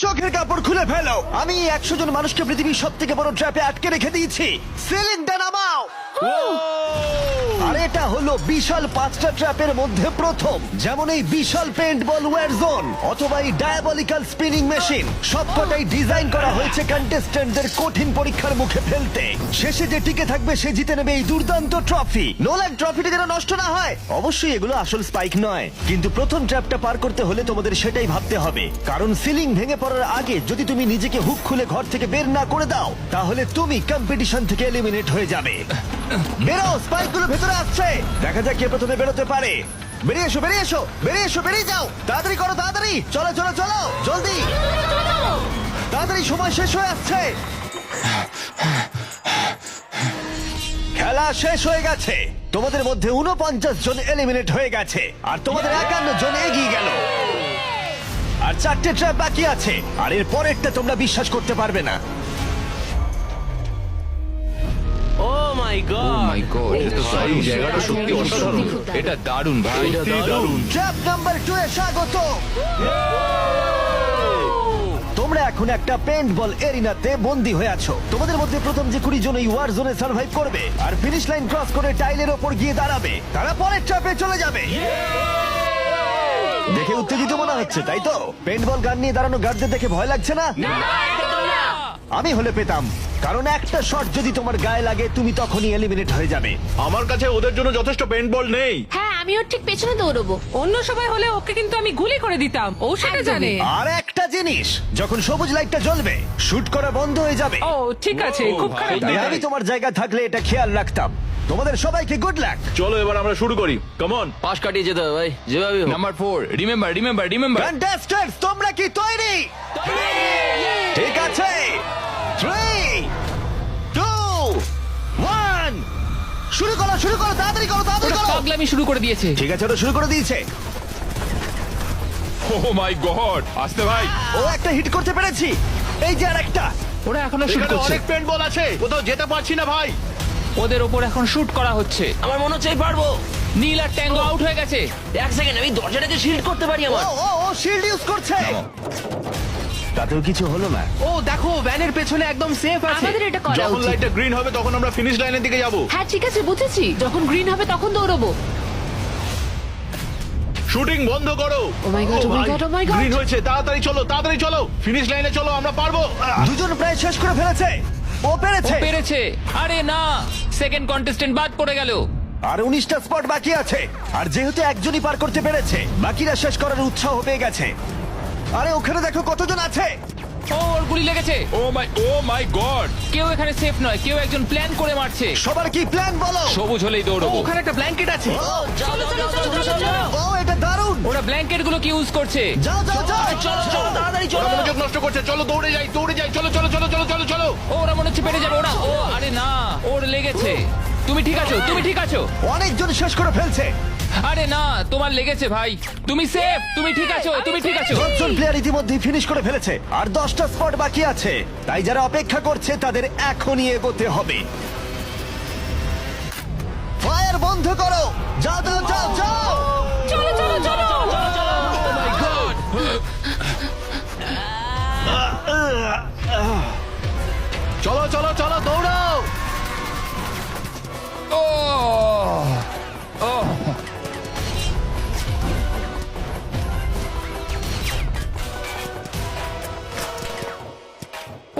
চোখের কাপড় খুলে ফেলো। আমি 100 জন মানুষকে পৃথিবীর সব থেকে বড় ট্র্যাপে আটকে রেখে দিয়েছি। সিলিংটা নামাও। আর এটা হলো বিশাল 5টা ট্র্যাপের মধ্যে প্রথম, যেমন এই বিশাল পেন্ট বল ওয়ার জোন অথবা এই ডায়াবলিক্যাল স্পিনিং মেশিন। সবকটাই ডিজাইন করা হয়েছে কন্টেস্ট্যান্টদের কঠিন পরীক্ষার মুখে ফেলতে। শেষে যে টিকে থাকবে সে জিতে নেবে এই দুর্দান্ত ট্রফি। নোলান, ট্রফিটা যেন নষ্ট না হয়। অবশ্যই এগুলো আসল স্পাইক নয়, কিন্তু প্রথম ট্র্যাপটা পার করতে হলে তোমাদের সেটাই ভাবতে হবে, কারণ সিলিং ভেঙে পড়ার আগে যদি তুমি নিজেকে হুক খুলে ঘর থেকে বের না করে দাও তাহলে তুমি কম্পিটিশন থেকে এলিমিনেট হয়ে যাবে। বেরো, স্পাইকগুলো ভেতরে আসছে। দেখা যাক কে প্রথমে বেরোতে পারে। বেরিয়ে এসো, বেরিয়ে এসো, বেরিয়ে এসো, বেরিয়ে যাও। তাড়াতাড়ি করো, তাড়াতাড়ি। চলো চলো চলো, জলদি, তাড়াতাড়ি, সময় শেষ হয়ে আসছে। খেলা শেষ হয়ে গেছে। তোমাদের মধ্যে 49 জন এলিমিনেট হয়ে গেছে আর তোমাদের 51 জন এগিয়ে গেল। আর 4টে ট্র্যাপ বাকি আছে, আর এর পরেরটা তোমরা বিশ্বাস করতে পারবে না। ও মাই গড, মাই গড, এটা তো দারুণ, জায়গাটা সত্যি অসাধারণ। এটা দারুণ ভাই, সত্যি দারুণ। ট্র্যাপ নাম্বার 2 এ স্বাগত। তোমরা এখন একটা পেন্ট বল এরিনাতে বন্দী হয়ে আছো। তোমাদের মধ্যে প্রথম যে 20 জন এই ওয়ার জোনে সার্ভাইভ করবে আর ফিনিশ লাইন ক্রস করে টাইলের ওপর গিয়ে দাঁড়াবে, তারা পরের ট্র্যাপে চলে যাবে। দেখে উত্তেজিত মনে হচ্ছে, তাই তো? পেন্ট বল গান নিয়ে দাঁড়ানো গার্ডদের দেখে ভয় লাগছে না? আমি হলে পেতাম, কারণ একটা শট যদি তোমার গায়ে লাগে তুমি তখনই এলিমিনেট হয়ে যাবে। আমার কাছে ওদের জন্য যথেষ্ট পেন্ট বল নেই। হ্যাঁ, আমি ওর ঠিক পেছনে দৌড়বো। অন্য সবাই হলে ওকে কিন্তু আমি গুলি করে দিতাম, ও সেটা জানে। আর একটা জিনিস, যখন সবুজ লাইটটা জ্বলবে শুট করা বন্ধ হয়ে যাবে। ও ঠিক আছে, খুব খারাপ তাই দেখায়। আমি তোমার জায়গা থাকলে এটা খেয়াল রাখতাম। তোমাদের সবাইকে গুড লাক। চলো এবার আমরা শুরু করি, কাম অন। পাশ কাটিয়ে যেতে হবে ভাই, যেভাবে হোক। Number 4, remember. কন্টেস্ট্যান্টস, তোমরা কি তৈরি? ঠিক আছে, 3, 2, 1, শুরু করো, শুরু করো, তাড়াতাড়ি করো, তাড়াতাড়ি করো। পাগলামি শুরু করে দিয়েছে। ঠিক আছে, ওটা শুরু করে দিয়েছে। ও মাই গড, আসতে ভাই। ও একটা হিট করতে পেরেছি। এই যে আরেকটা। ওরা এখনো শুট এখানে করছে। অনেক পেন্ট বল আছে, কোথাও যেতে পারছি না ভাই। ওদের ওপর এখন শুট করা হচ্ছে। আমার মনে হচ্ছে আমি পারবো। নীল আর ট্যাঙ্গো আউট হয়ে গেছে। এক সেকেন্ড, আমি দরজাটাকে শিল্ড করতে পারি ও আমার। ও ও শিল্ড ইউজ করছে। তাতেও কিছু হলো না। ও দেখো, ভ্যানের পেছনে একদম সেফ আছে। আমাদের এটা করা যখন উচিত। লাইটটা গ্রিন হবে তখন আমরা ফিনিশ লাইনের দিকে যাব। হ্যাঁ ঠিক আছে, বুঝেছি। যখন গ্রিন হবে তখন দৌড়বো। শুটিং বন্ধ করো। Oh my God, oh my God, oh my God. Green হয়েছে, তাড়াতাড়ি চলো, তাড়াতাড়ি চলো, ফিনিশ লাইনে চলো, আমরা পারবো। দুজন প্রায় শেষ করে ফেলেছে। ও ও পেরেছে। পেরেছে। আরে না, সেকেন্ড কন্টেস্টেন্ট বাদ পড়ে গেল। আর 19টা স্পট বাকি আছে। আর যেহেতু একজনই পার করতে পেরেছে, বাকিরা শেষ করার উৎসাহ পেয়ে গেছে। আরে ওখানে দেখো কতজন আছে। ও, ওর গুলি লেগেছে। ও মাই গড, কেউ এখানে সেফ নয়, কেউ একজন প্ল্যান করে মারছে। সবার কি প্ল্যান বলো? সবুজ হলেই দৌড়বো। ওখানে একটা ব্ল্যাঙ্কেট আছে। চলো চলো চলো চলো। ও এটা দারুণ। ওরা ব্ল্যাঙ্কেট গুলো কি ইউজ করছে? যাও যাও যাও। চলো চলো তাড়াতাড়ি ওরা চলো। মনোযোগ নষ্ট করছে, চলো দৌড়ে যাই, দৌড়ে যাই, চলো চলো চলো চলো চলো চলো। ও, ওরা মনে হচ্ছে পেরে যাবে। ওরা, ও আরে না, ওর লেগেছে। তুমি ঠিক আছো, তুমি ঠিক আছো। অনেকজন শেষ করে ফেলছে। আরে না, তোমার লেগেছে ভাই। তুমি সেফ, তুমি ঠিক আছো, তুমি ঠিক আছো। 10জন প্লেয়ার ইতিমধ্যেই ফিনিশ করে ফেলেছে আর 10টা স্পট বাকি আছে। তাই যারা অপেক্ষা করছে তাদের এখনই এগোতে হবে। ফায়ার বন্ধ করো। যাও যাও যাও যাও। চলো চলো চলো। চলো চলো চলো, দৌড়াও। ও ও,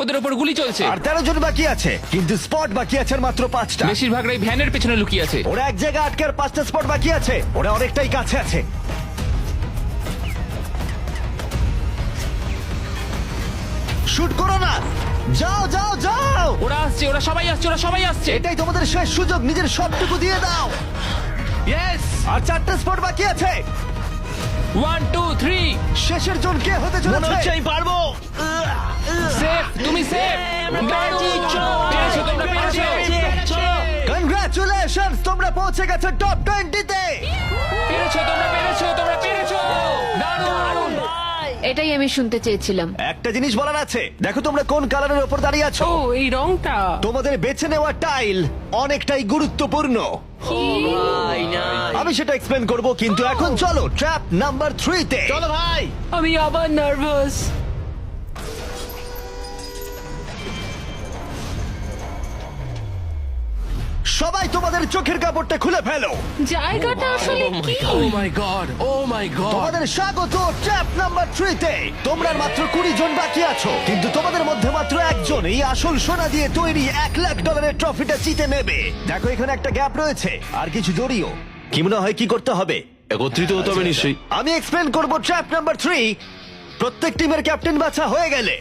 ওদের ওপর গুলি চলছে। আর 13 জন বাকি আছে, কিন্তু স্পট বাকি আছে আর মাত্র 5টা। বেশিরভাগরাই ভ্যানের পেছনে লুকিয়ে আছে। ওরা এক জায়গায় আটকে আর 5টা স্পট বাকি আছে। ওরা অনেকটাই কাছে আছে। শুট করো না। যাও যাও যাও। ওরা আসছে, ওরা সবাই আসছে, ওরা সবাই আসছে। এটাই তোমাদের শেষ সুযোগ, নিজের সবটুকু দিয়ে দাও। ইয়েস। আর 4টা স্পট বাকি আছে। 1 2 3, শেষের জন কে হতে মনে হচ্ছে চলেছে? আমি পারবো। সেফ, তুমি সেফ। পেরেছো, তোমরা পেরেছো। কনগ্রাচুলেশনস, তোমরা পৌঁছে গেছো টপ 20 তে। পেরেছো, তোমরা পেরেছো, তোমরা পেরেছো। দারুণ। এটাই আমি শুনতে চেয়েছিলাম। একটা জিনিস বলার আছে, দেখো তোমরা কোন কালারের উপর দাঁড়িয়ে আছো। ও এই রংটা। তোমাদের বেছে নেওয়া টাইল অনেকটাই গুরুত্বপূর্ণ। ভাই না। আমি সেটা এক্সপ্লেন করব, কিন্তু এখন চলো ট্র্যাপ নাম্বার 3 তে। চলো ভাই। আমি আবার নার্ভাস। সবাই তোমাদের চোখের কাপড়টা খুলে ফেলো। জায়গাটা আসলে কি? ও মাই গড, ও মাই গড। তোমাদের স্বাগত ট্র্যাপ নাম্বার 3 তে। তোমরা আর মাত্র 20 জন বাকি আছো, কিন্তু তোমাদের মধ্যে মাত্র একজন এই আসল সোনা দিয়ে তৈরি $1,00,000 ট্রফিটা জিতে নেবে। দেখো এখানে একটা গ্যাপ রয়েছে আর কিছু দড়িও। কি মনে হয় কি করতে হবে? একত্রিত হতে হবে নিশ্চয়ই। আমি এক্সপ্লেন করব ট্র্যাপ নাম্বার 3। প্রত্যেক টিমের ক্যাপ্টেন বাছা হয়ে গেলে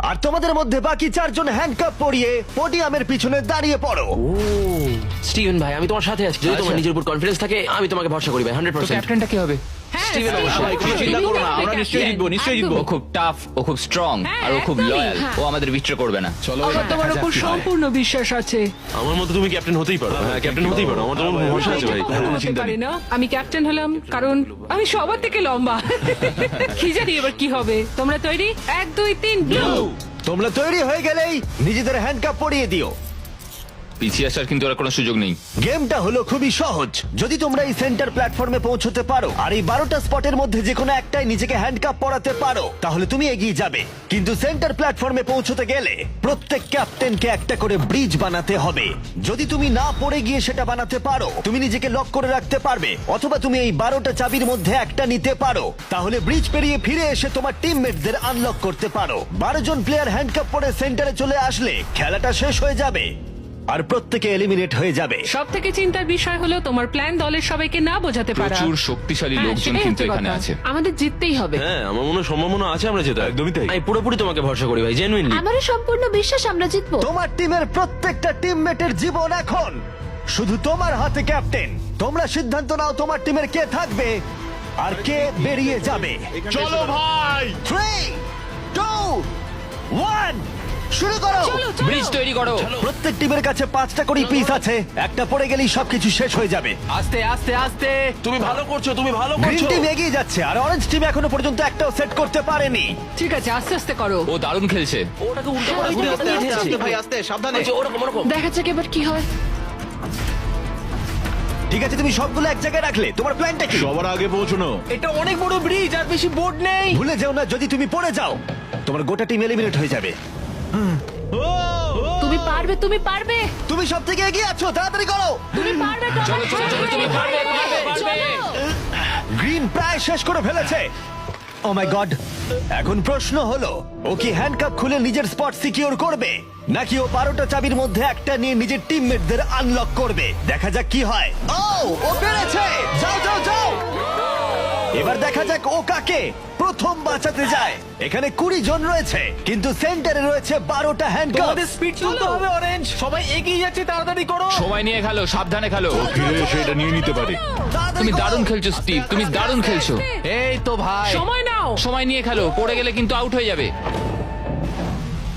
আর তোমাদের মধ্যে বাকি 4 জন হ্যান্ডকাপ পরিয়ে পোডিয়ামের পিছনে দাঁড়িয়ে পড়ো। স্টিভেন ভাই আমি তোমার সাথে আছি, যদি তোমার নিজের উপর কনফিডেন্স থাকে আমি তোমাকে ভরসা করি ভাই তো 100%। ক্যাপ্টেনটা কি হবে? হ্যাঁ, স্টিভেন স্টিভ, অবশ্যই। অবশ্যই। কোনো চিন্তা করো না, তুমি আমরা হবে নিশ্চয়ই captain। জিতবো, নিশ্চয়ই জিতবো। ও খুব টাফ, ও খুব স্ট্রং, হ্যাঁ, আর ও খুব একদমই, লয়াল। হ্যাঁ। ও আমাদের বিট্রে করবে না। চলো আমার তোমার উপর সম্পূর্ণ বিশ্বাস আছে। আমার মতো তুমি ক্যাপ্টেন হতেই পারো। হ্যাঁ ক্যাপ্টেন হতেই পারো, আমার তোমার ভরসা আছে ভাই। হতে পারি না, আমি ক্যাপ্টেন হলাম কারণ আমি সবার থেকে লম্বা। কি জানি এবার কি হবে। তোমরা তৈরি? 1 2 3 ব্লু। তোমরা তৈরি হয়ে গেলেই নিজেদের হ্যান্ডকাপ পরিয়ে দিও। পিছিয়ে আসার কিন্তু আর কোনো সুযোগ নেই। গেমটা হলো খুবই সহজ। যদি তোমরা এই সেন্টার প্ল্যাটফর্মে পৌঁছতে পারো আর এই 12টা স্পটের মধ্যে যে কোনো একটাই নিজেকে হ্যান্ডকাপ পরাতে পারো, তাহলে তুমি এগিয়ে যাবে। কিন্তু সেন্টার প্ল্যাটফর্মে পৌঁছতে গেলে প্রত্যেক ক্যাপ্টেনকে একটা করে ব্রিজ বানাতে হবে। যদি তুমি না পড়ে গিয়ে সেটা বানাতে পারো, তুমি নিজেকে লক করে রাখতে পারবে, অথবা তুমি এই 12টা চাবির মধ্যে একটা নিতে পারো। তাহলে ব্রিজ পেরিয়ে ফিরে এসে তোমার টিমমেটদের আনলক করতে পারো। 12 জন প্লেয়ার হ্যান্ডকাপ পরে সেন্টারে চলে আসলে খেলাটা শেষ হয়ে যাবে আর প্রত্যেকে এলিমিনেট হয়ে যাবে। সব থেকে চিন্তার বিষয় হলো তোমার প্ল্যান দলের সবাইকে না বোঝাতে পারা। প্রচুর শক্তিশালী হ্যাঁ, লোকজন সেটাই কিন্তু হচ্ছে এখানে কথা। আছে। আমাদের জিততেই হবে। হ্যাঁ আমার মনে হয় সম্ভাবনা আছে আমরা যেটা। একদমই তাই। আমি পুরোপুরি তোমাকে ভরসা করি ভাই, জেনুইনলি। আমারও সম্পূর্ণ বিশ্বাস আমরা জিতবো। তোমার টিমের প্রত্যেকটা টিমমেটের জীবন এখন শুধু তোমার হাতে ক্যাপ্টেন। তোমরা সিদ্ধান্ত নাও তোমার টিমের কে থাকবে আর কে বেরিয়ে যাবে। চলো ভাই। 3 2 1 শুরু করো। ব্রিজ তৈরি করো। প্রত্যেক টিমের কাছে 5টা করে পিস আছে। একটা পড়ে গেলেই সবকিছু শেষ হয়ে যাবে। আস্তে আস্তে আস্তে। তুমি ভালো করছো, তুমি ভালো গ্রিন করছো। টিম এগিয়ে যাচ্ছে আর অরেঞ্জ টিম এখনো পর্যন্ত একটাও সেট করতে পারেনি। ঠিক আছে, আস্তে আস্তে করো। ও দারুণ খেলছে। ওটাকে উল্টো করে হ্যাঁ, ঘুরে ওইটা আসতে তো আস্তে ভাই, আস্তে সাবধানে। ওরকম ওরকম। দেখা যাক এবার কি হয়। ঠিক আছে, তুমি সবগুলো এক জায়গায় রাখলে। তোমার প্ল্যানটা কি? সবার আগে পৌঁছানো। এটা অনেক বড় ব্রিজ আর বেশি বোর্ড নেই। ভুলে যেও না, যদি তুমি পড়ে যাও তোমার গোটা টিম এলিমিনেট হয়ে যাবে। তুমি পারবে, তুমি পারবে, তুমি সব থেকে এগিয়ে আছো, তাড়াতাড়ি করো। তুমি পারবে। চলো চলো চলো, তুমি পারবে, পারবে। গ্রিন প্রায় শেষ করে ফেলেছে। ও মাই গড। এখন প্রশ্ন হলো, ও কি হ্যান্ডকাপ খুলে নিজের স্পট সিকিউর করবে, নাকি ও 12টা চাবির মধ্যে একটা নিয়ে নিজের টিমমেটদের আনলক করবে? দেখা যাক কি হয়। ও পেরেছে। যাও যাও যাও। এবার দেখা যাক ও কাকে প্রথম বাঁচাতে যায়। এখানে 20 জন রয়েছে, কিন্তু সেন্টারে রয়েছে 12টা হ্যান্ডকাপ। তোমাদের স্পিড তুলতে হবে অরেঞ্জ। সবাই এগিয়ে যাচ্ছে, তাড়াতাড়ি করো। সময় নিয়ে খেলো, সাবধানে খেলো। ফিরে এসে এটা নিয়ে নিতে পারে। তুমি দারুণ খেলছো স্টিভ, তুমি দারুণ খেলছো। এই তো ভাই। সময় নাও। সময় নিয়ে খেলো, পড়ে গেলে কিন্তু আউট হয়ে যাবে।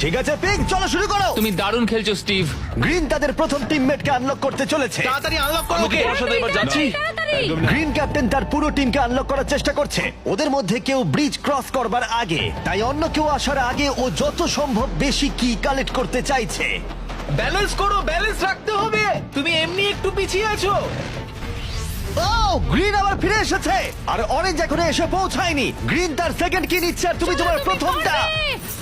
ঠিক আছে পিঙ্ক, চলো শুরু করো। তুমি দারুণ খেলছো স্টিভ। গ্রিন তাদের প্রথম টিমমেটকে আনলক করতে চলেছে। তাড়াতাড়ি আনলক করো। আমি কি তোমার সাথে এবার যাচ্ছি? গ্রিন ক্যাপ্টেন তার পুরো টিমকে আনলক করার চেষ্টা করছে। ওদের মধ্যে কেউ ব্রিজ ক্রস করবার আগে, তাই অন্য কেউ আসার আগে ও যত সম্ভব বেশি কি কালেক্ট করতে চাইছে। ব্যালেন্স করো, ব্যালেন্স রাখতে হবে। তুমি এমনি একটু পিছিয়ে আছো। ও গ্রিন আবার ফিরে এসেছে আর অরেঞ্জ এখনো এসে পৌঁছায়নি। গ্রিন তার সেকেন্ড কি নিচ্ছে আর তুমি তোমার প্রথমটা।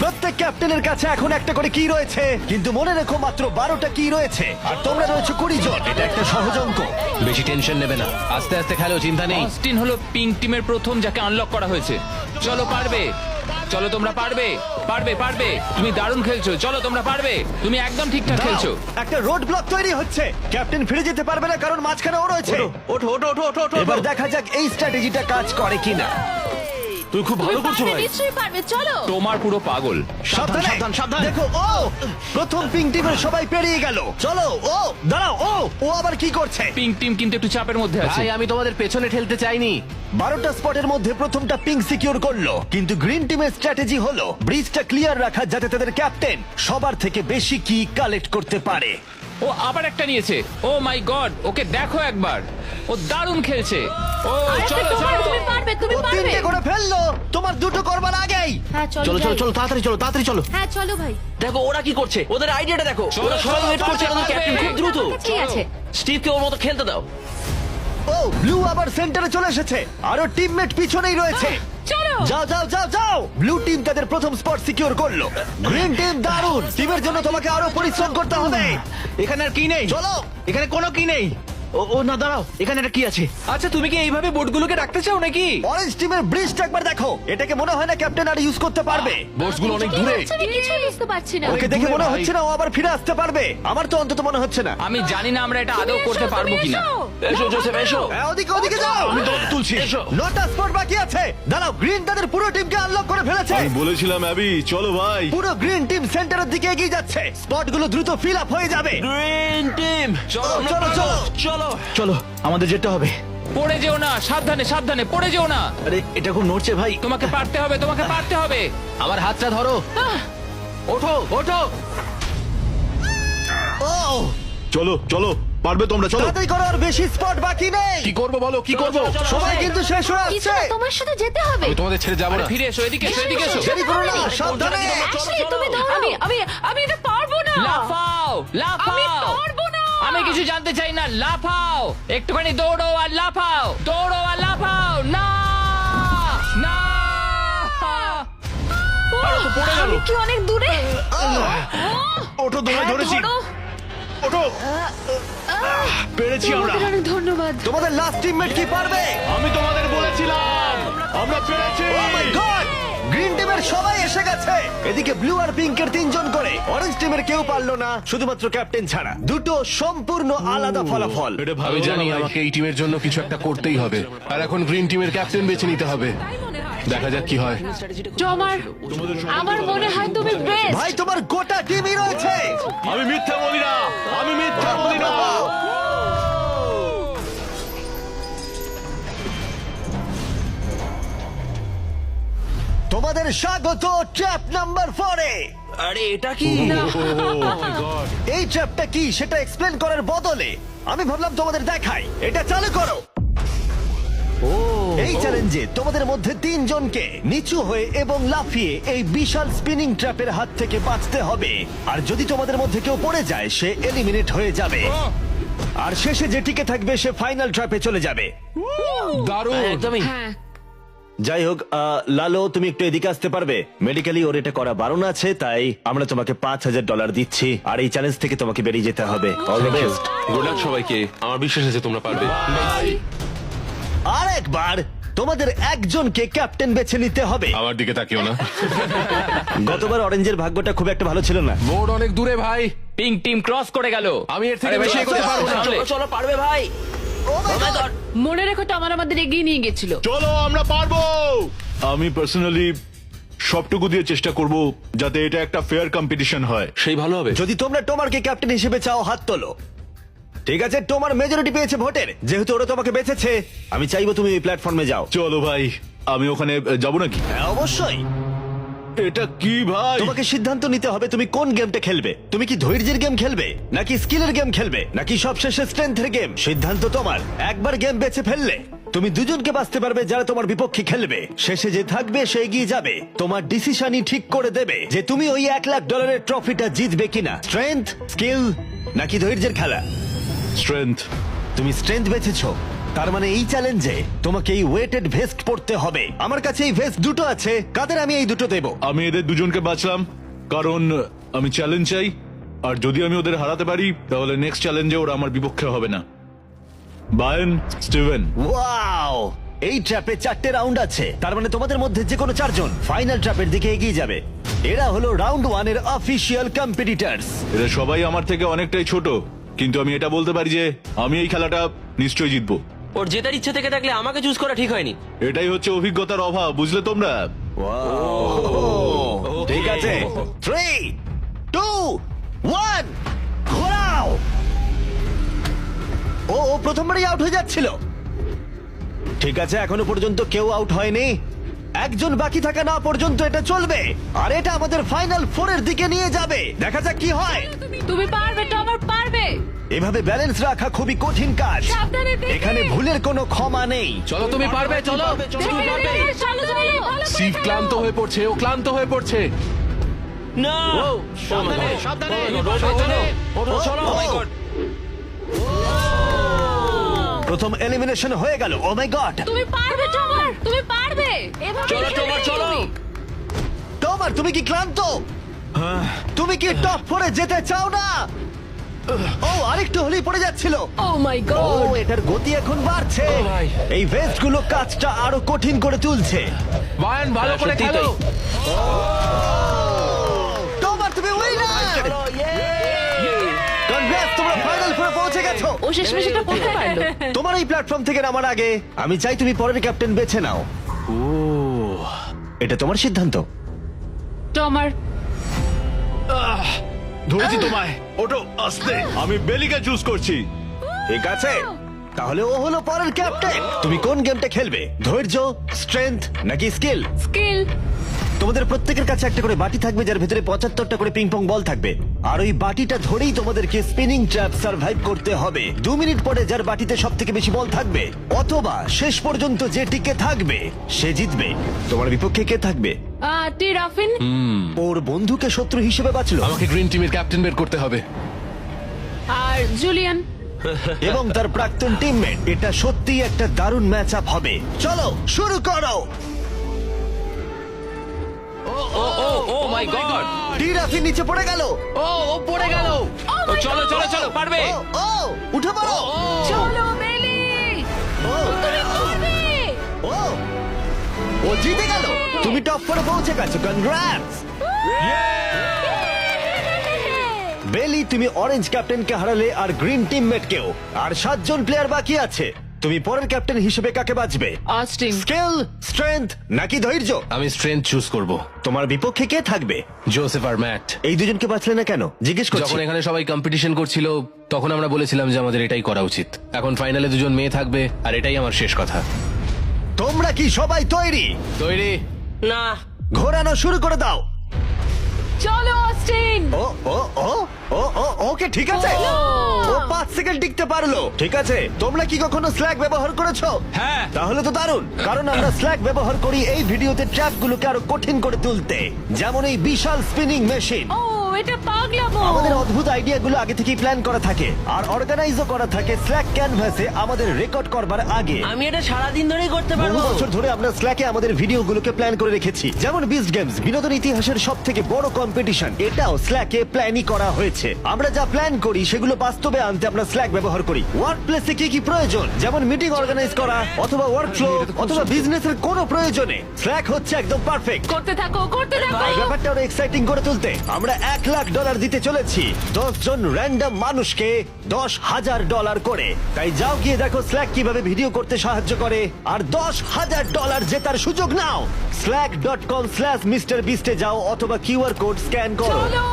প্রত্যেক ক্যাপ্টেনের কাছে এখন একটা করে কি রয়েছে, কিন্তু মনে রেখো মাত্র 12টা কি রয়েছে আর তোমরা রয়েছে 20 জন। এটা একটা সহজ অঙ্ক। বেশি টেনশন নেবে না, আস্তে আস্তে খেলো, চিন্তা নেই। অস্টিন হলো পিঙ্ক টিমের প্রথম যাকে আনলক করা হয়েছে। চলো পারবে, চলো তোমরা পারবে, পারবে পারবে। তুমি দারুণ খেলছো, চলো তোমরা পারবে। তুমি একদম ঠিকঠাক খেলছো। দাঁড়াও, একটা রোড ব্লক তৈরি হচ্ছে। ক্যাপ্টেন ফিরে যেতে পারবে না কারণ মাঝখানে ও রয়েছে। ওঠো ওঠো ওঠো ওঠো ওঠো। এবার দেখা যাক এই স্ট্র্যাটেজিটা কাজ করে কিনা। তুমি খুব ভালো করছো ভাই। নিশ্চয়ই পারবে, চলো। তোমার পুরো পাগল। সাবধানে, সাবধান, সাবধান। দেখো ও প্রথম পিঙ্ক টিমের সবাই পেরিয়ে গেল। চলো ও দাঁড়াও, ও আবার কি করছে? পিঙ্ক টিম কিন্তু একটু চাপের মধ্যে আছে। ভাই আমি তোমাদের পেছনে ঠেলতে চাইনি। 12টা স্পটের মধ্যে প্রথমটা পিঙ্ক সিকিউর করলো, কিন্তু গ্রিন টিমের স্ট্র্যাটেজি হলো ব্রিজটা ক্লিয়ার রাখা যাতে তাদের ক্যাপ্টেন সবার থেকে বেশি কি কালেক্ট করতে পারে। ও আবার একটা নিয়েছে। ও মাই গড, ওকে দেখো একবার, ও দারুণ খেলছে। ও চলো চলো। তুমি পারবে, তুমি ও পারবে। 3টে করে ফেললো তোমার দুটো করবার আগেই। হ্যাঁ চলো চলো চলো যাই। চলো তাড়াতাড়ি চলো, তাড়াতাড়ি চলো। হ্যাঁ চলো ভাই। দেখো ওরা কি করছে, ওদের আইডিয়াটা দেখো। চলো, ওরা সবাই চলো, ওয়েট করছে, চলো, আমাদের ক্যাপ্টেন খুব দ্রুত। ঠিক আছে। স্টিভকে ওর মতো খেলতে দাও। ও ব্লু আবার সেন্টারে চলে এসেছে, আরো টিমমেট পিছনেই রয়েছে। চলো যাও যাও যাও যাও। ব্লু টিম তাদের প্রথম স্পট সিকিউর করলো। গ্রিন টিম দারুণ। টিমের জন্য তোমাকে আরো পরিশ্রম করতে হবে। এখানে আর কি নেই? চলো। এখানে কোনো কি নেই। ও না, দাঁড়াও, এখানে একটা কি আছে? আচ্ছা, তুমি কি এইভাবে বোটগুলোকে রাখতে চাও নাকি? অরেঞ্জ টিমের ব্রিজটা একবার দেখো। এটাকে মনে হয় না ক্যাপ্টেন আর ইউজ করতে পারবে। বোটসগুলো অনেক কি দূরে। হচ্ছে? আমি কিছুই বুঝতে পারছি না। ওকে দেখে দূরে মনে ভাই। হচ্ছে না ও আবার ফিরে আসতে পারবে। আমার তো অন্তত মনে হচ্ছে না। আমি জানি না আমরা এটা আদৌ করতে পারবো কিনা। এসো জোসেফ এসো। হ্যাঁ, ওদিকে ওদিকে যাও। আমি তোমাকে তুলছি। এসো। নটা স্পট বাকি আছে। দাঁড়াও, গ্রিন তাদের পুরো টিমকে আনলক করে ফেলেছে। আমি বলেছিলাম অ্যাবি, চলো ভাই। পুরো গ্রিন টিম সেন্টারের দিকে এগিয়ে যাচ্ছে। স্পটগুলো দ্রুত ফিল আপ হয়ে যাবে। গ্রিন টিম চলো চলো, চলো। চলো। চলো, আমাদের যেতে হবে। পড়ে যেও না, সাবধানে সাবধানে, পড়ে যেও না। আরে, এটা খুব নড়ছে ভাই। তোমাকে পারতে হবে, তোমাকে পারতে হবে। আমার হাতটা ধরো। ওঠো ওঠো। ও, চলো চলো, পারবে তোমরা, চলো। তাড়াতাড়ি করো, আর বেশি স্পট বাকি নেই। কি করবো বলো, কি করবো? সময় কিন্তু শেষ হয়ে কিছু আসছে। না, তোমার সাথে যেতে হবে। আমি তোমাদের ছেড়ে যাবো আরে না। ফিরে এসো, এদিকে এসো, এদিকে এসো। দেরি করো না, সাবধানে। অ্যাশলি, তুমি দৌড়াও। আমি এটা পারবো না। লাফাও, আমি লাফাও। পারবো না। আমি কিছু জানতে চাই না, লাফাও। একটুখানি দৌড়ো আর লাফাও, দৌড়ো আর লাফাও। না না। আমি কি অনেক দূরে? ওঠো, ধরে হ্যাঁ, ধরেছি। ধরো। ওঠো। পেরেছি আমরা। তোমাদের অনেক ধন্যবাদ। তোমাদের লাস্ট টিমমেট কি পারবে? আমি তোমাদের বলেছিলাম, আমরা পেরেছি। Oh my God! গ্রিন টিমের সবাই এসে গেছে। এদিকে ব্লু আর পিঙ্কের 3 জন করে। অরেঞ্জ টিমের কেউ পারলো না, শুধুমাত্র ক্যাপ্টেন ছাড়া। দুটো সম্পূর্ণ আলাদা ফলাফল। এটা ভালো, আমি জানি আমাকে এই টিমের জন্য কিছু একটা করতেই হবে, আর এখন গ্রিন টিমের ক্যাপ্টেন বেছে নিতে হবে। দেখা যাক কি হয়। আমার মনে হয় তুমি বেস্ট। ভাই, তোমার গোটা টিমই রয়েছে। আমি মিথ্যা বলি না, আমি মিথ্যা বলি না। তোমাদের স্বাগত ট্র্যাপ নাম্বার 4 এ। আরে এটা কি? এই ট্র্যাপটা কি সেটা এক্সপ্লেন করার বদলে আমি ভাবলাম তোমাদের দেখাই। এটা চালু করো। এই চ্যালেঞ্জে তোমাদের মধ্যে 3 জনকে নিচু হয়ে এবং লাফিয়ে এই বিশাল স্পিনিং ট্র্যাপের হাত থেকে বাঁচতে হবে। আর যদি তোমাদের মধ্যে কেউ পড়ে যায়, সে এলিমিনেট হয়ে যাবে। আর শেষে যে টিকে থাকবে সে ফাইনাল ট্র্যাপে চলে যাবে। দারুণ। একদমই। হ্যাঁ, যাই হোক, লালো, তুমি একটু এদিকে আসতে পারবে? মেডিকেলি ওর এটা করা বারণ আছে, তাই আমরা তোমাকে $5,000 দিচ্ছি। আর এই চ্যালেঞ্জ থেকে তোমাকে বেরিয়ে যেতে হবে। All the best. Good luck সবাইকে, আমার বিশ্বাস আছে তোমরা পারবে। আর একবার তোমাদের একজনকে ক্যাপ্টেন বেছে নিতে হবে। আমার দিকে তাকিও না। গতবার অরেঞ্জের ভাগ্যটা খুব একটা ভালো ছিল না। বোর্ড অনেক দূরে ভাই, পিঙ্ক টিম ক্রস করে গেল। আমি এর থেকে আরে বেশি ভাই, এগোতে পারবো না। চলো, চলো পারবে ভাই। মনে রেখো তো আমাদের এগিয়ে নিয়ে গেছিল। চলো, আমরা পারবো। আমি পার্সোনালি সবটুকু দিয়ে চেষ্টা করব যাতে এটা একটা ফেয়ার কম্পিটিশন হয়। সেই ভালো হবে। যদি তোমরা টোমারকে ক্যাপ্টেন হিসেবে চাও, হাত তোলো। ঠিক আছে, টোমার মেজরিটি পেয়েছে ভোটের। যেহেতু ওরা তোমাকে বেঁচেছে, আমি চাইবো তুমি এই প্ল্যাটফর্মে যাও। চলো ভাই, আমি ওখানে যাব নাকি? হ্যাঁ, অবশ্যই। এটা কি ভাই? তোমাকে সিদ্ধান্ত নিতে হবে তুমি কোন গেমটা খেলবে। তুমি কি ধৈর্যের গেম খেলবে, নাকি স্কিলের গেম খেলবে, নাকি সবশেষে স্ট্রেংথের গেম? সিদ্ধান্ত তোমার। একবার গেম বেছে ফেললে তুমি দুজনকে বাঁচতে পারবে যারা তোমার বিপক্ষে খেলবে। শেষে যে থাকবে সে এগিয়ে যাবে। তোমার ডিসিশনই ঠিক করে দেবে যে তুমি ওই $1,00,000 ট্রফিটা জিতবে কিনা। স্ট্রেংথ, স্কিল, নাকি ধৈর্যের খেলা? স্ট্রেংথ। তুমি স্ট্রেংথ বেছেছো, তার মানে এই চ্যালেঞ্জে তোমাকে এই ওয়েটেড ভেস্ট পড়তে হবে। আমার কাছে এই ভেস্ট দুটো আছে, কাদের আমি এই দুটো দেবো। আমি এদের দুজনকে বাঁচলাম কারণ আমি চ্যালেঞ্জ চাই, আর যদি আমি ওদের হারাতে পারি তাহলে নেক্সট চ্যালেঞ্জে ওরা আমার বিপক্ষে হবে না। বায়েন, স্টিভেন। ওয়াও, এই ট্র্যাপে 4টে রাউন্ড আছে, তার মানে তোমাদের মধ্যে যে কোনো 4 জন ফাইনাল ট্র্যাপের দিকে এগিয়ে যাবে। এরা হলো রাউন্ড 1 এর অফিশিয়াল কম্পিটিটরস। এরা সবাই আমার থেকে অনেকটাই ছোট, কিন্তু আমি এটা বলতে পারি যে আমি এই খেলাটা নিশ্চয়ই জিতবো। ওর জেতার ইচ্ছে থেকে থাকলে আমাকে চুজ করা ঠিক হয়নি। এটাই হচ্ছে অভিজ্ঞতার অভাব, বুঝলে তোমরা? ঠিক আছে, 3, 2, 1, ঘোরাও। ও প্রথমবারই আউট হয়ে যাচ্ছিল। ঠিক আছে, এখনো পর্যন্ত কেউ আউট হয়নি। একজন বাকি থাকা না পর্যন্ত এটা চলবে, আর এটা আমাদের ফাইনাল 4 এর দিকে নিয়ে যাবে। দেখা যাক কি হয়। তুমি পারবে, টমার পারবে। এভাবে ব্যালেন্স রাখা খুবই কঠিন কাজ। সাবধানে দেখে। এখানে ভুলের কোনো ক্ষমা নেই। চলো, তুমি পারবে, চলো। চলো, চলো, ভালো করে সিভ ক্লান্ত হয়ে পড়ছে, ও ক্লান্ত হয়ে পড়ছে। না, সাবধানে, সাবধানে। ওঠো, চলো। Oh my God! প্রথম এলিমিনেশন হয়ে গেল। ও মাই গড, তুমি পারবে, টমার। তুমি পারবে এভাবে চলো খেলবে তোমার চলো তুমি। তোমার তুমি কি ক্লান্ত তুমি কি টপ ফোরে যেতে চাও না ও আরেকটু হলেই পড়ে যাচ্ছিল ও মাই ও গড এটার গতি এখন বাড়ছে ও ভাই। এই ভেস্ট গুলো কাজটা আরো কঠিন করে তুলছে বায়ান ভালো হ্যাঁ, করে সত্যিই খেলো তাই। তোমার তুমি উইনার কনগ্রেস তোমরা ফাইনাল ফোরে পৌঁছে গেছো ও শেষমেশ এটা করতে পারলো তোমার এই প্ল্যাটফর্ম থেকে নামার আগে আমি চাই তুমি পরের ক্যাপ্টেন বেছে নাও ও এটা তোমার সিদ্ধান্ত টমার ধরেছি তোমায় ওটো আস্তে আমি বেলিকে চুজ করছি ঠিক আছে তাহলে ও হলো পরের ক্যাপ্টেন তুমি কোন গেমটা খেলবে ধৈর্য স্ট্রেংথ নাকি স্কিল স্কিল তোমাদের প্রত্যেকের কাছে একটা করে বাটি থাকবে যার ভেতরে 75টা করে পিং পং বল থাকবে আর ওই বাটিটা ধরেই তোমাদেরকে স্পিনিং ট্র্যাপ সার্ভাইভ করতে হবে 2 মিনিট পরে যার বাটিতে সব থেকে বেশি বল থাকবে অথবা শেষ পর্যন্ত যে টিকে থাকবে সে জিতবে তোমার বিপক্ষে কে থাকবে টি রাফিন ওর বন্ধুকে শত্রু হিসেবে বাঁচলো আমাকে গ্রিন টিমের ক্যাপ্টেন বের করতে হবে আর জুলিয়ান এবং তার প্রাক্তন টিমমেট এটা সত্যিই একটা দারুণ ম্যাচ আপ হবে চলো শুরু করো ও মাই গড টিরাফি নিচে পড়ে গেল ও পড়ে গেল চলো চলো চলো পারবে ও ও উঠে পড়ো চলো বেলি ও তুমি পারবে ও ও জিতে গেল তুমি টপ ফোরে পৌঁছে গেছো কনগ্রাটস বেলি তুমি অরেঞ্জ ক্যাপ্টেনকে হারালে আর গ্রিন টিমমেটকেও আর 7 জন প্লেয়ার বাকি আছে তুমি পরের ক্যাপ্টেন হিসেবে কাকে বাঁচবে অস্টিন স্কিল স্ট্রেংথ নাকি ধৈর্য আমি স্ট্রেংথ চুজ করব তোমার বিপক্ষে কে থাকবে জোসেফ আর ম্যাট এই দুজনকে বাঁচলে না কেন জিজ্ঞেস করছি যখন এখানে সবাই কম্পিটিশন করছিল তখন আমরা বলেছিলাম যে আমাদের এটাই করা উচিত এখন ফাইনালে দুজন মেয়ে থাকবে আর এটাই আমার শেষ কথা তোমরা কি সবাই তৈরি তৈরি না ঘোরানো শুরু করে দাও চলো অস্টিন ও ও ও ও ও ওকে ঠিক আছে ও 5 সেকেন্ড টিকতে পারলো ঠিক আছে তোমরা কি কখনো স্ল্যাগ ব্যবহার করেছো হ্যাঁ। তাহলে তো দারুণ কারণ আমরা স্ল্যাগ ব্যবহার করি এই ভিডিওতে ট্র্যাপগুলোকে আরো কঠিন করে তুলতে যেমন এই বিশাল স্পিনিং মেশিন ও এটা পাগলামো আমাদের অদ্ভুত আইডিয়াগুলো আগে থেকেই প্ল্যান করা থাকে আর অর্গানাইজও করা থাকে স্ল্যাক ক্যানভাসে আমাদের রেকর্ড করবার আগে আমি এটা সারাদিন ধরেই করতে বহু পারবো বছর ধরে আমরা স্ল্যাকে আমাদের ভিডিওগুলোকে প্ল্যান করে রেখেছি যেমন বিস্ট গেমস বিনোদন ইতিহাসের সব থেকে বড় কম্পিটিশন এটাও স্ল্যাকে প্ল্যানই করা হয়েছে আমরা যা প্ল্যান করি সেগুলো বাস্তবে আনতে আমরা স্ল্যাক ব্যবহার করি ওয়ার্ক প্লেসে কি কি প্রয়োজন যেমন মিটিং অর্গানাইজ করা অথবা ওয়ার্ক ফ্লো অথবা বিজনেসের কোনো প্রয়োজনে স্ল্যাক হচ্ছে একদম পারফেক্ট করতে থাকো আর ব্যাপারটা আরো এক্সাইটিং করে তুলতে আমরা $1,00,000 দিতে চলেছি 10 জন র্যান্ডম মানুষকে $10,000 করে তাই যাও গিয়ে দেখো স্ল্যাক কিভাবে ভিডিও করতে সাহায্য করে আর $10,000 জেতার সুযোগ নাও slack.com/MrBeast এ যাও অথবা কিউআর কোড স্ক্যান করো চলো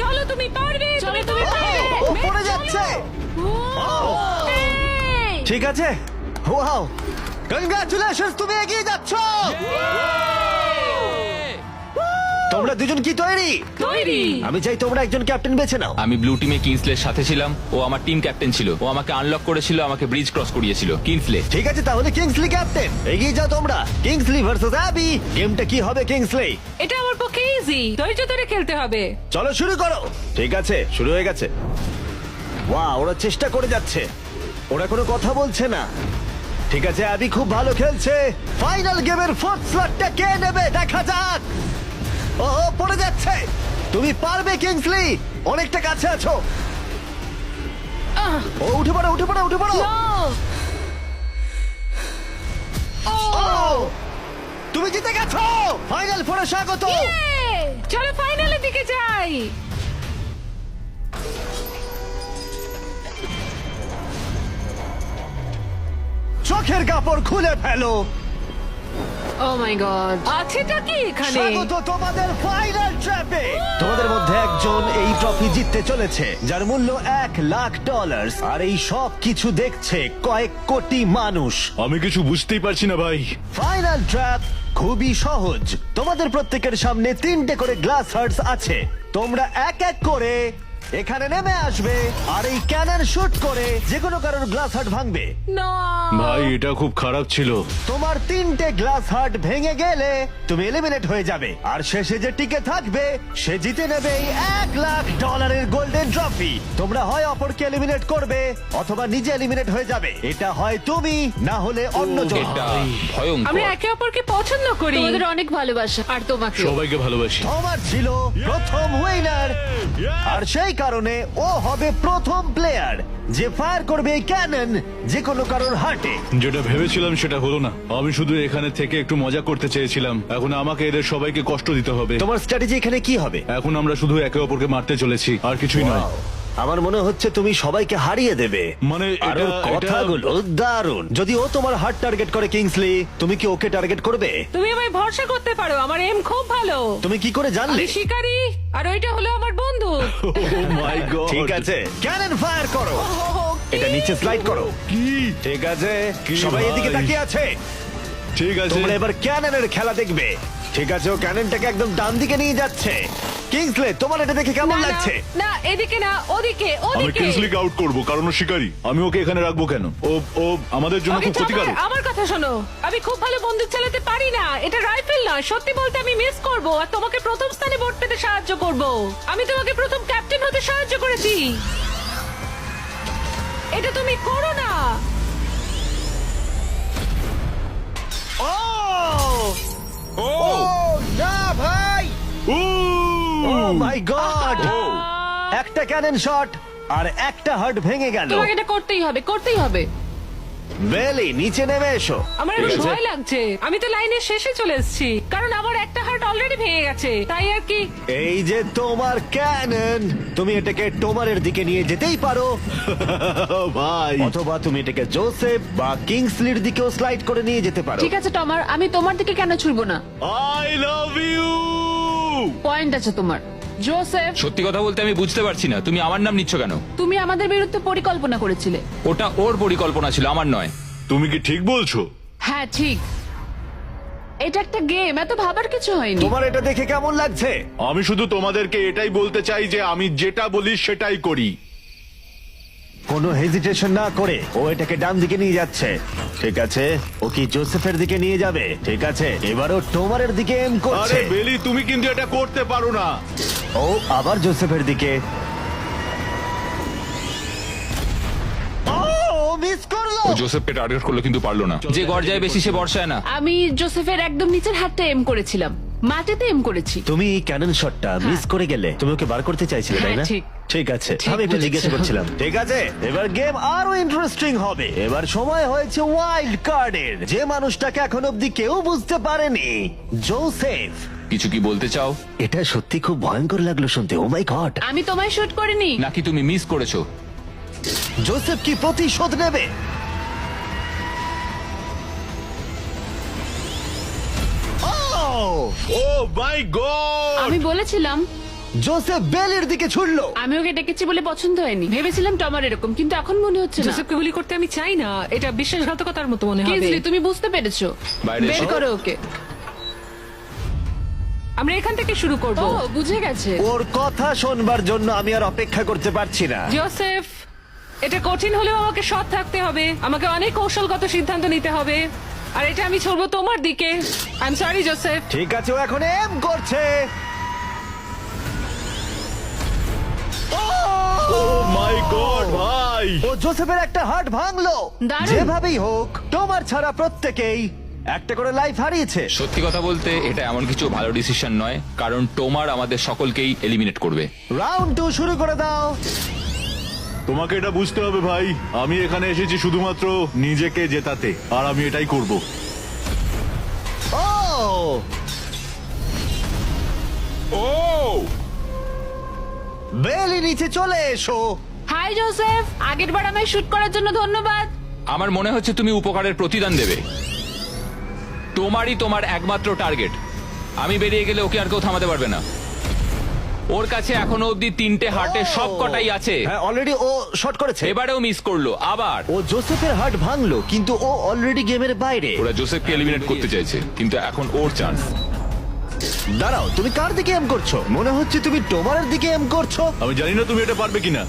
চলো তুমি পারবে চলো, তুমি তুমি পারবে ও পড়ে যাচ্ছে এই! ঠিক আছে ওয়াও কনগ্রাচুলেশনস তুমি এগিয়ে যাচ্ছ তোমরা দুজন কি তৈরি তৈরি আমি চাই তোমরা একজন ক্যাপ্টেন বেছে নাও আমি ব্লু টিমে কিংসলের সাথে ছিলাম ও আমার টিম ক্যাপ্টেন ছিল ও আমাকে আনলক করেছিল আমাকে ব্রিজ ক্রস করিয়েছিল কিংসলে ঠিক আছে তাহলে কিংসলি ক্যাপ্টেন এগিয়ে যাও তোমরা কিংসলি ভার্সেস অ্যাবি গেমটা কি হবে কিংসলি এটা আমার পক্ষে ইজি ধৈর্য ধরে খেলতে হবে চলো শুরু করো ঠিক আছে শুরু হয়ে গেছে ওয়াও ওরা চেষ্টা করে যাচ্ছে ওরা কোনো কথা বলছে না ঠিক আছে অ্যাবি খুব ভালো খেলছে ফাইনাল গেমের ফোর্থ স্লটটা কে নেবে দেখা যাক ও ও, পড়ে যাচ্ছে তুমি পারবে কিংসলি অনেকটা কাছে আছো ও উঠে পড়ো উঠে পড়ো উঠে পড়ো ও তুমি জিতে গেছো ফাইনাল ফোরে স্বাগত চলো ফাইনালের দিকে যাই চোখের কাপড় খুলে ফেলো ও মাই গড আছেটা কি এখানে স্বাগত তোমাদের ফাইনাল ট্র্যাপে তোমাদের মধ্যে একজন এই ট্রফি জিততে চলেছে যার মূল্য $1,00,000 আর এই সব কিছু দেখছে কয়েক কোটি মানুষ আমি কিছু বুঝতেই পারছি না ভাই ফাইনাল ট্র্যাপ খুবই সহজ তোমাদের প্রত্যেকের সামনে 3টে করে গ্লাস হার্টস আছে তোমরা এক এক করে এখানে নেমে আসবে আর এই ক্যানন শুট করে যে কোনো কারোর গ্লাস হার্ট ভাঙবে। না ভাই এটা খুব খারাপ ছিল। তোমার 3টে গ্লাস হার্ট ভেঙে গেলে তুমি এলিমিনেট হয়ে যাবে, আর শেষে যে টিকে থাকবে সে জিতে নেবে এই $1,00,000 গোল্ডেন ট্রফি। তোমরা হয় অপরকে এলিমিনেট করবে অথবা নিজে এলিমিনেট হয়ে যাবে। এটা হয় তুমি, না হলে অন্যজন। এটা আমরা ভয়ঙ্কর। একে অপরকে পছন্দ করি। তোমাদের অনেক ভালোবাসা আর তোমাকে সবাইকে ভালোবাসি। তোমার ছিল প্রথম উইনার, আর সেই কারণে ও হবে প্রথম প্লেয়ার যে ফায়ার করবে এই ক্যানন যে কোনো কারোর হার্টে। যেটা ভেবেছিলাম সেটা হলো না। আমি শুধু এখানে থেকে একটু মজা করতে চেয়েছিলাম, এখন আমাকে এদের সবাইকে কষ্ট দিতে হবে। তোমার স্ট্র্যাটেজি এখানে কি হবে? এখন আমরা শুধু একে অপরকে মারতে চলেছি, আর কিছুই নয়। আমার মনে হচ্ছে তুমি সবাইকে হারিয়ে দেবে। মানে আর ওর কথাগুলো দারুণ। যদি ও তোমার হার্ট টার্গেট করে কিংসলি, তুমি কি ওকে টার্গেট করবে? তুমি আমায় ভরসা করতে পারো, আমার এম খুব ভালো। তুমি কি করে জানলে? আমি শিকারি আর ওইটা হলো আমার বন্ধু। Oh my God! ঠিক আছে, ক্যানন ফায়ার করো। এটা নিচে স্লাইড করো। কি? ঠিক আছে, কি সবাই এদিকে ভাই? তাকিয়ে আছে। ঠিক আছে। তোমরা এবার ক্যাননের খেলা দেখবে। ঠিক আছে, ও ক্যাননটাকে একদম ডান দিকে নিয়ে যাচ্ছে। কিংসলে, তোমার এটা দেখে কেমন না, না, লাগছে? না এদিকে না, ওদিকে আমি ওদিকে। কিংসলিকে আউট করব, কারণ ও শিকারী। আমি ওকে এখানে রাখবো কেন? ও আমাদের জন্য ওকে খুব ক্ষতিকারক। চাপায়, আমার কথা শোনো, আমি খুব ভালো বন্দুক চালাতে পারি না, এটা রাইফেল নয়। সত্যি বলতে আমি মিস করব আর তোমাকে প্রথম স্থানে ভোট পেতে সাহায্য করব। আমি তোমাকে প্রথম ক্যাপ্টেন হতে সাহায্য করেছি। এটা তুমি করো না। ও না ভাই! ও মাই গড! একটা ক্যানন শট আর একটা হার্ট ভেঙে গেল। তোমাকে এটা করতেই হবে, করতেই হবে। বেলি, নিচে নেমে এসো। আমার ঠিক একটু আছে? ভয় লাগছে। আমি তো লাইনের শেষে চলে এসেছি, কারণ আমার একটা হার্ট অলরেডি ভেঙে গেছে, তাই আর কি। এই যে তোমার ক্যানন, তুমি এটাকে টোমারের দিকে নিয়ে যেতেই পারো, ভাই অথবা তুমি এটাকে জোসেফ বা কিংসলির দিকেও স্লাইড করে নিয়ে যেতে পারো। ঠিক আছে টমার, আমি তোমার দিকে কেন ছুড়বো না? I love you. পয়েন্ট আছে তোমার। জোসেফ, সত্যি কথা বলতে আমি বুঝতে পারছি না তুমি আমার নাম নিচ্ছ কেন। তুমি আমাদের বিরুদ্ধে পরিকল্পনা করেছিলে। ওটা ওর পরিকল্পনা ছিল, আমার নয়। তুমি কি ঠিক বলছো? হ্যাঁ ঠিক, এটা একটা গেম, এত ভাবার কিছু হয়নি। তোমার এটা দেখে কেমন লাগছে? আমি শুধু তোমাদেরকে এটাই বলতে চাই যে আমি যেটা বলি সেটাই করি। কোনো হেজিটেশন না করে ও এটাকে ডান দিকে নিয়ে যাচ্ছে। ঠিক আছে, ও কি জোসেফের দিকে নিয়ে যাবে? ঠিক আছে, এবারও টোমারের দিকে এম করছে। আরে বেলি, তুমি কিন্তু এটা করতে পারো না। ও আবার জোসেফের দিকে। ও মিস করলো। ও জোসেফকে টার্গেট করলো কিন্তু পারলো না। যে গর্জায় বেশি সে বর্ষায় না। আমি জোসেফের একদম নিচের হাতটা এম করেছিলাম, মাটিতে এম করেছি। তুমি ক্যানন শটটা মিস করে গেলে। তুমি ওকে বার করতে চাইছিলে, তাই না? হ্যাঁ, ঠিক। ঠিক আছে, ঠিক আমি একটু বলেছো। জিজ্ঞাসা করছিলাম। ঠিক আছে, এবার গেম আরো ইন্টারেস্টিং হবে। এবার সময় হয়েছে ওয়াইল্ড কার্ডের। যে মানুষটাকে এখন অব্দি কেউ বুঝতে পারেনি, জোসেফ। কিছু কি বলতে চাও এটা সত্যি খুব ভয়ঙ্কর লাগলো শুনতে। ও মাই গড! আমি তোমায় শুট করিনি। নাকি তুমি মিস করেছো? জোসেফ কি প্রতিশোধ নেবে? ও মাই গড! আমি বলেছিলাম, জোসেফ বেলের দিকে ছুড়লো। আমি ওকে ডেকেছি বলে পছন্দ হয়নি। ভেবেছিলাম টমার এরকম, কিন্তু এখন মনে হচ্ছে না। জোসেফকে গুলি করতে আমি চাই না, এটা বিশ্বাসঘাতকতার মতো মনে হবে। কিংসলি, তুমি বুঝতে পেরেছো। বাইরে বের এসো। করো ওকে। আমরা এখান থেকে শুরু করব। ও বুঝে গেছে। ওর কথা শোনবার জন্য আমি আর অপেক্ষা করতে পারছি না। জোসেফ, এটা কঠিন হলেও আমাকে সৎ থাকতে হবে, আমাকে অনেক কৌশলগত সিদ্ধান্ত নিতে হবে, আর এটা আমি ছড়বো তোমার দিকে। I am sorry Joseph. ঠিক আছে, ও এখন এম করছে। ও মাই গড ভাই! ও জোসেফের একটা হার্ট ভাঙলো। দারুণ। যেভাবেই হোক, তোমার ছাড়া প্রত্যেকেই একটা করে লাইফ হারিয়েছে। সত্যি কথা বলতে এটা এমন কিছু ভালো ডিসিশন নয়, কারণ টোমার আমাদের সকলকেই এলিমিনেট করবে। রাউন্ড 2 শুরু করে দাও। তোমাকে এটা বুঝতে হবে ভাই, আমি এখানে এসেছি শুধুমাত্র নিজেকে জেতাতে, আর আমি এটাই করব। ও ও বেলি, নিচে চলে এসো। হাই জোসেফ, আগের বার আমায় শুট করার জন্য ধন্যবাদ। আমার মনে হচ্ছে তুমি উপকারের প্রতিদান দেবে। তোমারই তোমার একমাত্র টার্গেট। আমি বেরিয়ে গেলে ওকে আর কেউ থামাতে পারবে না। ওর কাছে এখনো অব্দি 3টে হার্টের সব কটাই আছে। হ্যাঁ, অলরেডি ও শট করেছে। এবারেও মিস করলো আবার। ও জোসেফের হার্ট ভাঙলো, কিন্তু ও অলরেডি গেমের বাইরে। ওরা জোসেফকে এলিমিনেট করতে চাইছে, কিন্তু এখন ওর চান্স। দাঁড়াও, তুমি কার দিকে এম করছো? মনে হচ্ছে তুমি টোমারের দিকে এম করছো। আমি জানি না তুমি এটা পারবে কিনা।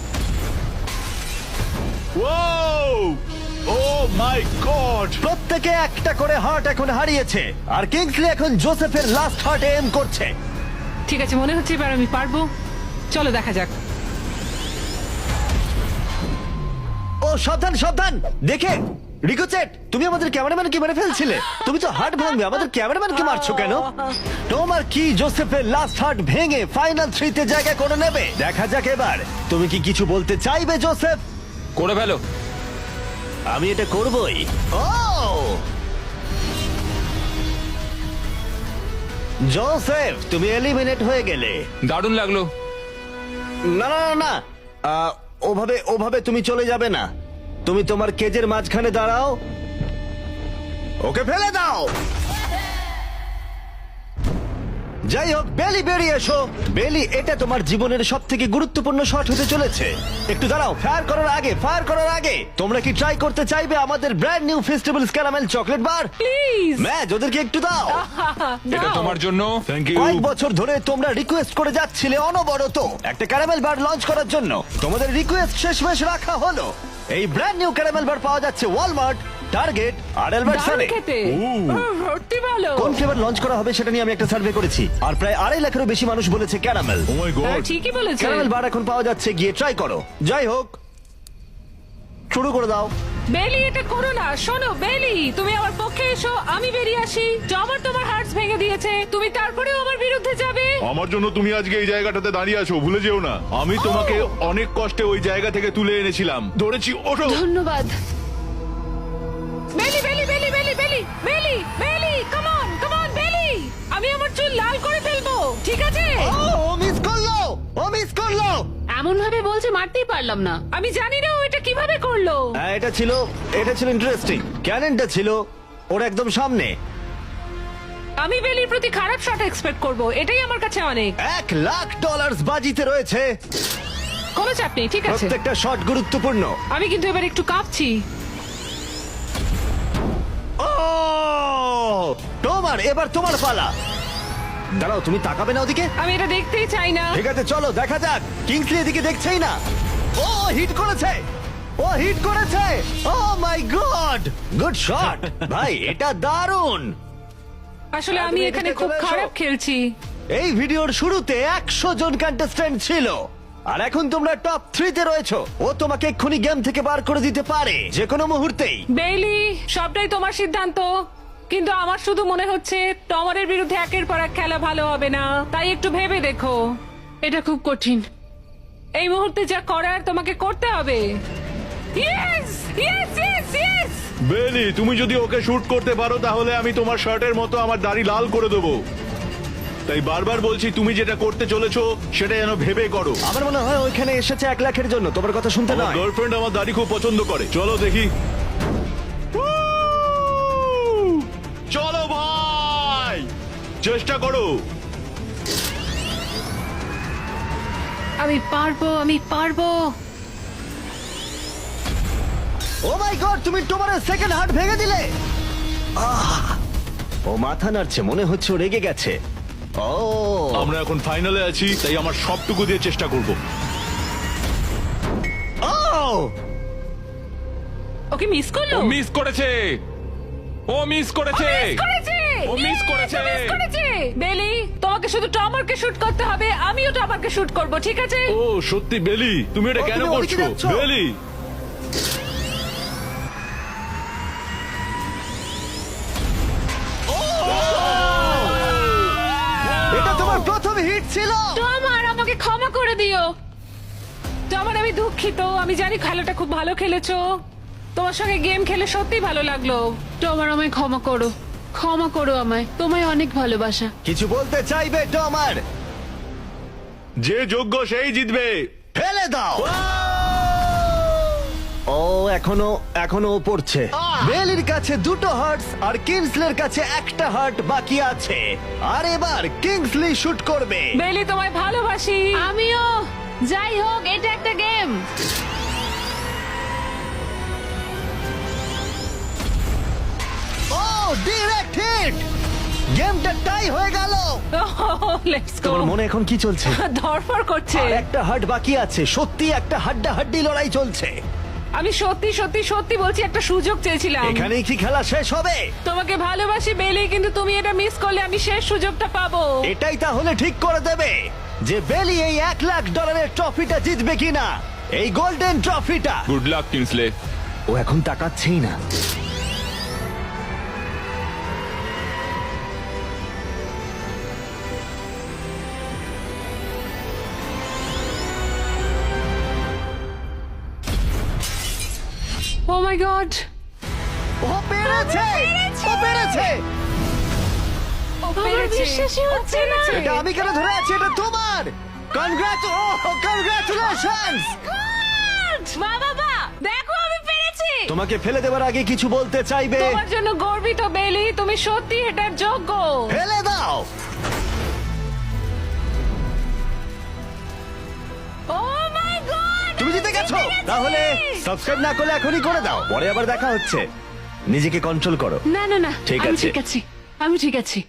ও মাই গড! প্রত্যেকে একটা করে হার্ট এখন হারিয়েছে, আর কিংসলি এখন জোসেফের লাস্ট হার্টে এম করছে। ঠিক আছে, মনে হচ্ছে এবার আমি পারবো। চলো দেখা যাক। ও সাবধান সাবধান, দেখে রিকোচেট, তুমি আমাদের ক্যামেরাম্যানকে মেরে ফেলছিলে। তুমি তো হার্ট ভাঙবে, আমাদের ক্যামেরাম্যানকে মারছো কেন? তোমার কি জোসেফের লাস্ট হার্ট ভেঙে ফাইনাল 3-তে জায়গা করে নেবে? দেখা যাক এবার। তুমি কি কিছু বলতে চাইবে জোসেফ? করে ফেলো। আমি এটা করবই। ও জোসেফ, তুমি এলিমিনেট হয়ে গেলে। দারুণ লাগলো। না না না না, ওভাবে ওভাবে তুমি চলে যাবে না। তুমি তোমার কেজের মাঝখানে দাঁড়াও, ওকে ফেলে দাও। যাই হোক, বেলি বেরিয়ে এসো। বেলি, এটা তোমার জীবনের সব থেকে গুরুত্বপূর্ণ শট হতে চলেছে। একটু দাঁড়াও, ফায়ার করার আগে তোমরা কি ট্রাই করতে চাইবে আমাদের brand new festivals caramel chocolate bar? Please. ম্যাচ ওদেরকে একটু দাও। এটা তোমার জন্য। Thank you. কয়েক বছর ধরে তোমরা রিকোয়েস্ট করে যাচ্ছিলে অনবরত একটা ক্যারামেল বার লঞ্চ করার জন্য। তোমাদের রিকোয়েস্ট শেষমেশ রাখা হলো। এই ব্র্যান্ড নিউ ক্যারামেল বার পাওয়া যাচ্ছে ওয়ালমার্ট, টার্গেট আর অ্যালবার্টসনে। খেতে সত্যি ভালো। কোন ফ্লেভার লঞ্চ করা হবে সেটা নিয়ে আমি একটা সার্ভে করেছি, আর প্রায় 2.5 লাখেরও বেশি মানুষ বলেছে ক্যারামেল। ও মাই গড! ঠিকই বলেছে। ক্যারামেল বার এখন পাওয়া যাচ্ছে, গিয়ে ট্রাই করো। যাই হোক, শুরু করে দাও। বেলি, এটা করো না। শোনো বেলি, তুমি আমার পক্ষে এসো, আমি বেরিয়ে আসি। জমার তোমার হার্টস ভেঙে দিয়েছে, তুমি তারপরেও আমার বিরুদ্ধে যাবে? আমার জন্য তুমি আজকে এই জায়গাটাতে দাঁড়িয়ে আছো, ভুলে যেও না। আমি তোমাকে অনেক কষ্টে ওই জায়গা থেকে তুলে এনেছিলাম। ধরেছি, ওঠো। ধন্যবাদ। বেলি বেলি বেলি বেলি বেলি বেলি বেলি, কাম অন কাম অন বেলি। আমি আমার চুল লাল করে ফেলবো, ঠিক আছে? ও মিস করলো। এমন ভাবে বলছে মারতেই পারলাম না। আমি জানি না ও এটা কিভাবে করলো। হ্যাঁ, এটা ছিল ইন্টারেস্টিং। ক্যাননটা ছিল ওর একদম সামনে। আমি বেলির প্রতি খারাপ শট এক্সপেক্ট করব, এটাই আমার কাছে অনেক। $1,00,000 বাজিতে রয়েছে। কোনো চাপ নেই, ঠিক আছে। প্রত্যেকটা শট গুরুত্বপূর্ণ। আমি কিন্তু এবার একটু কাঁপছি। ও এবার তোমার পালা। দাঁড়াও, তুমি তাকাবে না ওদিকে? আমি এটা দেখতেই চাই না। ঠিক আছে, চলো দেখা যাক। কিংসলি এদিকে দেখছেই না। ও হিট করেছে। ও মাই গড, গুড শট ভাই, এটা দারুণ। আসলে আমি তুমি এখানে এদিকে খুব চলে এসো। খারাপ খেলছি। এই ভিডিওর শুরুতে 100 জন কন্টেস্ট্যান্ট ছিল, আর এখন তোমরা টপ 3-তে রয়েছো। ও তোমাকে এক্ষুনি গেম থেকে বার করে দিতে পারে যে কোনো মুহূর্তেই। বেইলি, সবটাই তোমার সিদ্ধান্ত, কিন্তু আমার শুধু মনে হচ্ছে টমারের বিরুদ্ধে একের পর এক খেলা ভালো হবে না। তাই একটু ভেবে দেখো। এটা খুব কঠিন। এই মুহূর্তে যা করার তোমাকে করতে হবে। Yes yes yes yes. বেলি, তুমি যদি ওকে শুট করতে পারো তাহলে আমি তোমার শার্টের মতো আমার দাড়ি লাল করে দেবো। তাই বারবার বলছি, তুমি যেটা করতে চলেছো সেটা যেন ভেবে করো। আমার মনে হয় ওইখানে এসেছে 1 লাখের জন্য, তোমার কথা শুনতে আমার নয়। গার্লফ্রেন্ড আমার দাড়ি খুব পছন্দ করে। চলো দেখি। চলো ভাই, চেষ্টা করো। আমি পারবো। ও মাই গড, তুমি তোমার সেকেন্ড হার্ট ভেঙে দিলে। ও মাথা নাড়ছে, মনে হচ্ছে ও রেগে গেছে। ও আমরা এখন ফাইনালে আছি, তাই আমার সবটুকু দিয়ে চেষ্টা করব। ও ওকে মিস করলো। ও মিস করেছে। ও মিস করেছে। ও মিস করেছে। বেলি, তোমাকে শুধু টমারকে শুট করতে হবে, আমিও টমারকে শুট করব, ঠিক আছে? ও সত্যি বেলি, তুমি এটা ও, কেন তুমি ওদিকে করছো? যাচ্ছো? বেলি, এটা তোমার প্রথম হিট ছিল। টমার, আমাকে ক্ষমা করে দিও। টমার, আমি দুঃখিত। আমি জানি খেলাটা খুব ভালো খেলেছো। তোমার সঙ্গে গেম খেলে সত্যি ভালো লাগলো। তোমার আমায় ক্ষমা করো আমায়। তোমায় অনেক ভালোবাসা। কিছু বলতে চাইবে টমার? যে যোগ্য সেই জিতবে। ফেলে দাও। ও এখনো ও পড়ছে। বেলির কাছে 2টো হার্টস আর কিংসলের কাছে 1টা হার্ট বাকি আছে। আর এবার কিংসলি শুট করবে। বেলি, তোমায় ভালোবাসি। আমিও। যাই হোক, এটা একটা গেম। ও ডিরেক্ট হিট। গেমটা টাই হয়ে গেল। লেটস গো তোমার মনে এখন কি চলছে? ধরফর করছে। আর একটা হার্ট বাকি আছে, সত্যি একটা হাড্ডাহাড্ডি লড়াই চলছে। আমি সত্যি সত্যি সত্যি বলছি, একটা সুযোগ চেয়েছিলাম। এখানেই কি খেলা শেষ হবে? তোমাকে ভালোবাসি বেলি, কিন্তু তুমি এটা মিস করলে আমি শেষ সুযোগটা পাবো। এটাই তাহলে ঠিক করে দেবে যে বেলি এই $1,00,000 ট্রফিটা জিতবে কিনা, এই গোল্ডেন ট্রফিটা। Good luck Kingsley. ও এখন তাকাচ্ছেই না। ও মাই গড, ও পেরেছে, ও পেরেছে। বিশ্বাসই হচ্ছে না। এটা আমি কেন ধরে আছি? এটা তোমার। কনগ্রাচুলেশনস। বাবা দেখো আমি পেরেছি। তোমাকে ফেলে দেওয়ার আগে কিছু বলতে চাইবে? তোমার জন্য গর্বিত বেলি, তুমি সত্যি এটার যোগ্য। ফেলে দাও। ও মাই গড, তুমি জিতে গেছো। তাহলে সাবস্ক্রাইব না করলে এখনই করে দাও, পরে আবার দেখা হচ্ছে। নিজেকে কন্ট্রোল করো। না না না, ঠিক আমি আছে। ঠিক আছি, আমি ঠিক আছি।